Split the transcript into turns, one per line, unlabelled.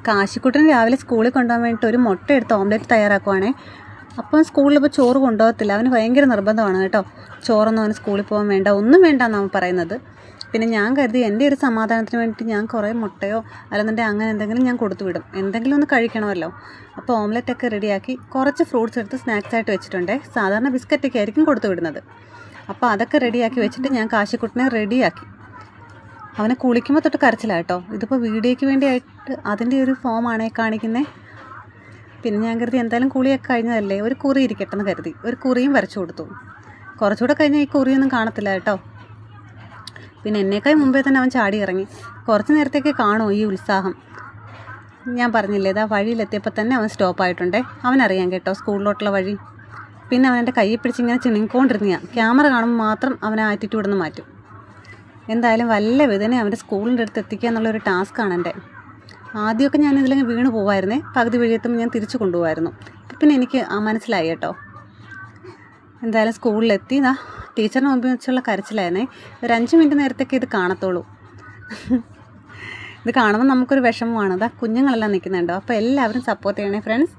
കാശിക്കുട്ടന് രാവിലെ സ്കൂളിൽ കൊണ്ടുപോകാൻ വേണ്ടിയിട്ട് ഒരു മുട്ട എടുത്ത് ഓംലെറ്റ് തയ്യാറാക്കുവാണേ. അപ്പം സ്കൂളിലിപ്പോൾ ചോറ് കൊണ്ടുപോകത്തില്ല, അവന് ഭയങ്കര നിർബന്ധമാണ് കേട്ടോ. ചോറൊന്നും അവന് സ്കൂളിൽ പോകാൻ വേണ്ട, ഒന്നും വേണ്ടെന്നാണ് അവൻ പറയുന്നത്. പിന്നെ ഞാൻ കരുതി എൻ്റെ ഒരു സമാധാനത്തിന് വേണ്ടിയിട്ട് ഞാൻ കുറേ മുട്ടയോ അല്ലെന്നുണ്ടെങ്കിൽ അങ്ങനെ എന്തെങ്കിലും ഞാൻ കൊടുത്തു വിടും, എന്തെങ്കിലും ഒന്ന് കഴിക്കണമല്ലോ. അപ്പോൾ ഓംലെറ്റൊക്കെ റെഡിയാക്കി കുറച്ച് ഫ്രൂട്ട്സ് എടുത്ത് സ്നാക്സായിട്ട് വെച്ചിട്ടുണ്ട്. സാധാരണ ബിസ്ക്കറ്റൊക്കെ ആയിരിക്കും കൊടുത്തു വിടുന്നത്. അപ്പോൾ അതൊക്കെ റെഡിയാക്കി വെച്ചിട്ട് ഞാൻ കാശിക്കുട്ടനെ റെഡിയാക്കി. അവനെ കുളിക്കുമ്പോൾ തൊട്ട് കരച്ചിലാണ് കേട്ടോ. ഇതിപ്പോൾ വീഡിയോയ്ക്ക് വേണ്ടിയായിട്ട് അതിൻ്റെ ഒരു ഫോമാണേ കാണിക്കുന്നത്. പിന്നെ ഞാൻ കരുതി എന്തായാലും കുളിയൊക്കെ കഴിഞ്ഞതല്ലേ, ഒരു കുറി ഇരിക്കട്ടെ എന്ന് കരുതി ഒരു കുറിയും വരച്ചു കൊടുത്തു. കുറച്ചുകൂടെ കഴിഞ്ഞാൽ ഈ കുറിയൊന്നും കാണത്തില്ല കേട്ടോ. പിന്നെ എന്നേക്കാൾ മുമ്പേ തന്നെ അവൻ ചാടി ഇറങ്ങി. കുറച്ച് നേരത്തേക്ക് കാണുമോ ഈ ഉത്സാഹം. ഞാൻ പറഞ്ഞില്ലേ, ഇതാ വഴിയിലെത്തിയപ്പോൾ തന്നെ അവൻ സ്റ്റോപ്പായിട്ടുണ്ടേ. അവനറിയാം കേട്ടോ സ്കൂളിലോട്ടുള്ള വഴി. പിന്നെ അവൻ എൻ്റെ കയ്യിൽ പിടിച്ചിങ്ങനെ ചിണുങ്ങിക്കൊണ്ടിരുന്ന ക്യാമറ കാണുമ്പോൾ മാത്രം അവനെ ആറ്റിറ്റ്യൂഡിൽ നിന്ന് മാറ്റും. എന്തായാലും വല്ല വിധനെ അവൻ്റെ സ്കൂളിൻ്റെ അടുത്ത് എത്തിക്കുക എന്നുള്ളൊരു ടാസ്ക്കാണ് എൻ്റെ. ആദ്യമൊക്കെ ഞാൻ ഇതിലങ്ങ് വീണ് പോവായിരുന്നേ, പകുതി വഴിയെത്തുമ്പോൾ ഞാൻ തിരിച്ചു കൊണ്ടുപോകായിരുന്നു. പിന്നെ എനിക്ക് മനസ്സിലായി കേട്ടോ. എന്തായാലും സ്കൂളിലെത്തി. ടീച്ചറിന് മുമ്പിൽ വെച്ചുള്ള കരച്ചിലായിരുന്നേ. ഒരു 5 മിനിറ്റ് നേരത്തേക്ക് ഇത് കാണത്തുള്ളൂ. ഇത് കാണുമ്പോൾ നമുക്കൊരു വിഷമമാണ്. കുഞ്ഞുങ്ങളെല്ലാം നിൽക്കുന്നുണ്ടോ. അപ്പോൾ എല്ലാവരും സപ്പോർട്ട് ചെയ്യണേ ഫ്രണ്ട്സ്.